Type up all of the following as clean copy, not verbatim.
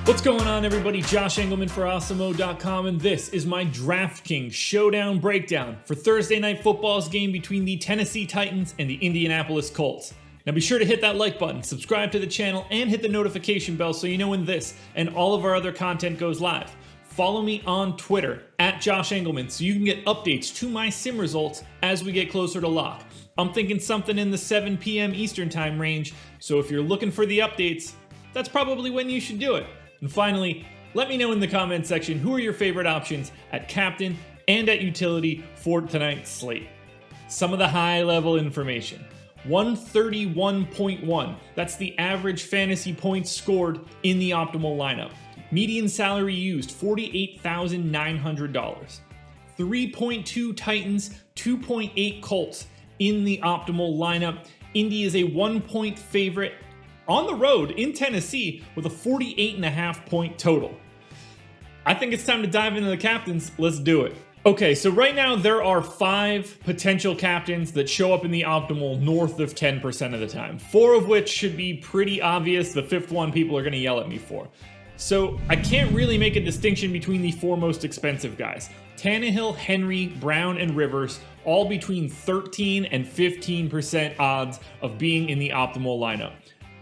What's going on, everybody? Josh Engleman for Awesemo.com, and this is my DraftKings Showdown breakdown for Thursday Night Football's game between the Tennessee Titans and the Indianapolis Colts. Now be sure to hit that like button, subscribe to the channel, and hit the notification bell so you know when this and all of our other content goes live. Follow me on Twitter, @Josh Engleman, so you can get updates to my sim results as we get closer to lock. I'm thinking something in the 7 p.m. Eastern time range, so if you're looking for the updates, that's probably when you should do it. And finally, let me know in the comments section who are your favorite options at captain and at utility for tonight's slate. Some of the high-level information. 131.1, that's the average fantasy points scored in the optimal lineup. Median salary used, $48,900. 3.2 Titans, 2.8 Colts in the optimal lineup. Indy is a 1-point favorite on the road in Tennessee with a 48.5 point total. I think it's time to dive into the captains. Let's do it. Okay, so right now there are 5 potential captains that show up in the optimal north of 10% of the time. 4 of which should be pretty obvious. The 5th one people are going to yell at me for. So I can't really make a distinction between the 4 most expensive guys. Tannehill, Henry, Brown, and Rivers, all between 13 and 15% odds of being in the optimal lineup.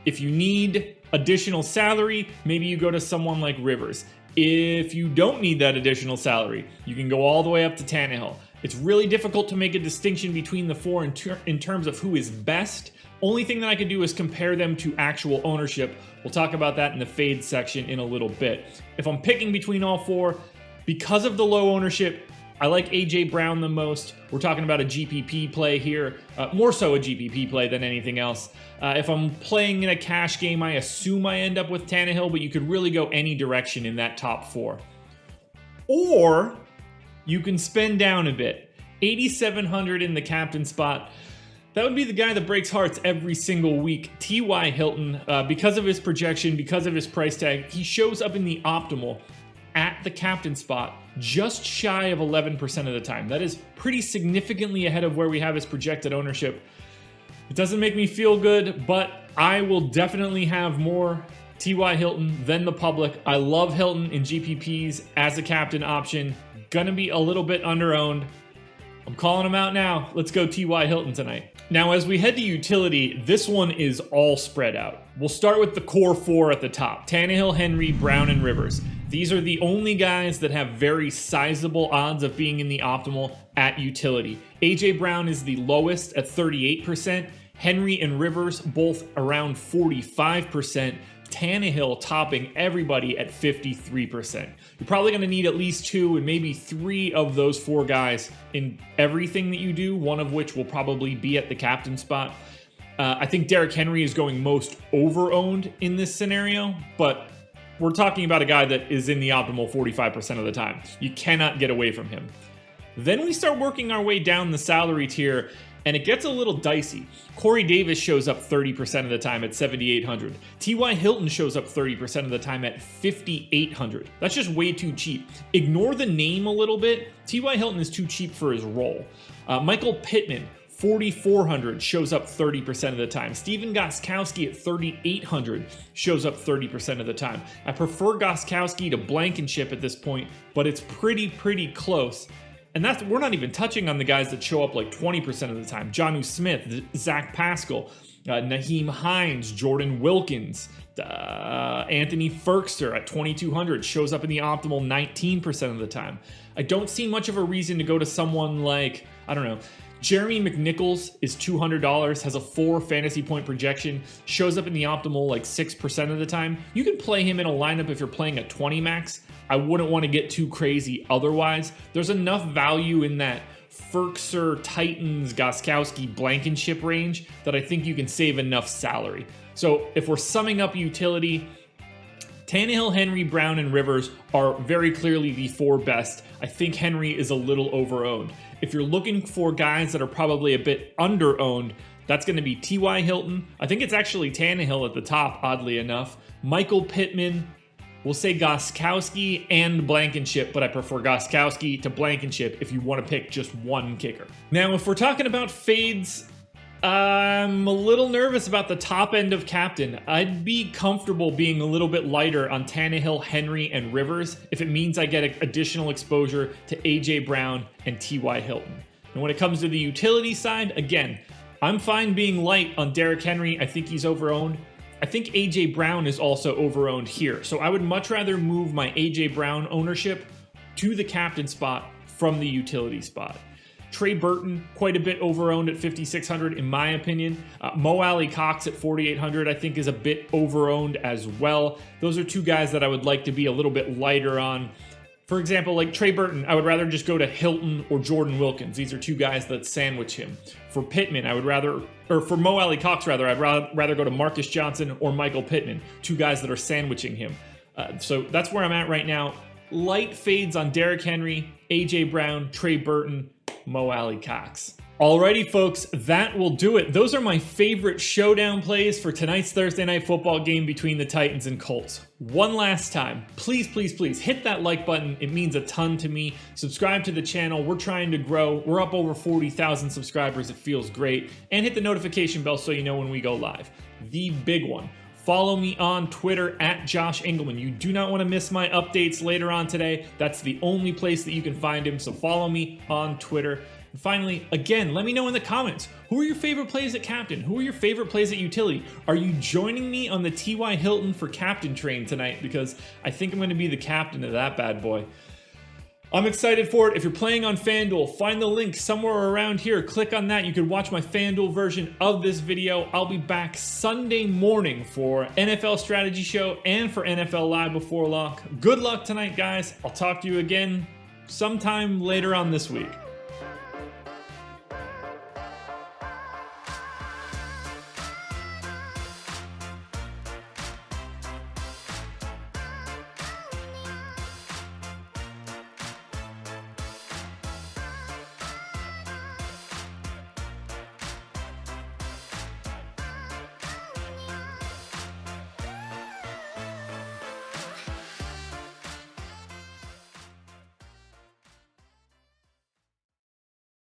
If you need additional salary, maybe you go to someone like Rivers. If you don't need that additional salary, you can go all the way up to Tannehill. It's really difficult to make a distinction between the 4 in terms of who is best. Only thing that I can do is compare them to actual ownership. We'll talk about that in the fade section in a little bit. If I'm picking between all 4, because of the low ownership, I like A.J. Brown the most. We're talking about a GPP play here, more so a GPP play than anything else. If I'm playing in a cash game, I assume I end up with Tannehill, but you could really go any direction in that top 4. Or you can spend down a bit. 8,700 in the captain spot. That would be the guy that breaks hearts every single week. T.Y. Hilton, because of his projection, because of his price tag, he shows up in the optimal at the captain spot just shy of 11% of the time. That is pretty significantly ahead of where we have his projected ownership. It doesn't make me feel good, but I will definitely have more T.Y. Hilton than the public. I love Hilton in GPPs as a captain option. Gonna be a little bit underowned. I'm calling him out now. Let's go T.Y. Hilton tonight. Now, as we head to utility, this one is all spread out. We'll start with the core 4 at the top. Tannehill, Henry, Brown, and Rivers. These are the only guys that have very sizable odds of being in the optimal at utility. A.J. Brown is the lowest at 38%. Henry and Rivers both around 45%. Tannehill topping everybody at 53%. You're probably going to need at least 2 and maybe 3 of those 4 guys in everything that you do, one of which will probably be at the captain spot. I think Derrick Henry is going most over-owned in this scenario, but we're talking about a guy that is in the optimal 45% of the time. You cannot get away from him. Then we start working our way down the salary tier, and it gets a little dicey. Corey Davis shows up 30% of the time at 7,800. T.Y. Hilton shows up 30% of the time at 5,800. That's just way too cheap. Ignore the name a little bit. T.Y. Hilton is too cheap for his role. Michael Pittman, 4,400, shows up 30% of the time. Steven Gostkowski at 3,800 shows up 30% of the time. I prefer Gostkowski to Blankenship at this point, but it's pretty close. And we're not even touching on the guys that show up like 20% of the time. Jonnu Smith, Zach Pascal, Naheem Hines, Jordan Wilkins, Anthony Ferkster at 2,200 shows up in the optimal 19% of the time. I don't see much of a reason to go to someone like, I don't know, Jeremy McNichols is $200, has a 4 fantasy point projection, shows up in the optimal like 6% of the time. You can play him in a lineup if you're playing a 20 max. I wouldn't want to get too crazy otherwise. There's enough value in that Ferkser, Titans, Gostkowski, Blankenship range that I think you can save enough salary. So if we're summing up utility, Tannehill, Henry, Brown, and Rivers are very clearly the 4 best. I think Henry is a little overowned. If you're looking for guys that are probably a bit underowned, that's going to be T.Y. Hilton. I think it's actually Tannehill at the top, oddly enough. Michael Pittman. We'll say Gostkowski and Blankenship, but I prefer Gostkowski to Blankenship if you want to pick just one kicker. Now, if we're talking about fades, I'm a little nervous about the top end of captain. I'd be comfortable being a little bit lighter on Tannehill, Henry, and Rivers if it means I get additional exposure to A.J. Brown and T.Y. Hilton. And when it comes to the utility side, again, I'm fine being light on Derrick Henry. I think he's overowned. I think A.J. Brown is also overowned here. So I would much rather move my A.J. Brown ownership to the captain spot from the utility spot. Trey Burton, quite a bit overowned at 5,600 in my opinion. Mo Alley Cox at 4,800 I think is a bit overowned as well. Those are two guys that I would like to be a little bit lighter on. For example, like Trey Burton, I would rather just go to Hilton or Jordan Wilkins. These are two guys that sandwich him. For Pittman, I would rather, or for Mo Alley Cox rather, I'd rather go to Marcus Johnson or Michael Pittman, two guys that are sandwiching him. So that's where I'm at right now. Light fades on Derrick Henry, A.J. Brown, Trey Burton, Mo Alley Cox. Alrighty folks, that will do it. Those are my favorite showdown plays for tonight's Thursday night football game between the Titans and Colts. One last time, please hit that like button. It means a ton to me. Subscribe to the channel. We're trying to grow. We're up over 40,000 subscribers. It feels great. And hit the notification bell so you know when we go live. The big one. Follow me on Twitter at Josh Engleman. You do not want to miss my updates later on today. That's the only place that you can find him, so follow me on Twitter. And finally, again, let me know in the comments, who are your favorite plays at captain? Who are your favorite plays at utility? Are you joining me on the T.Y. Hilton for captain train tonight? Because I think I'm going to be the captain of that bad boy. I'm excited for it. If you're playing on FanDuel, find the link somewhere around here. Click on that. You can watch my FanDuel version of this video. I'll be back Sunday morning for NFL Strategy Show and for NFL Live Before Lock. Good luck tonight, guys. I'll talk to you again sometime later on this week.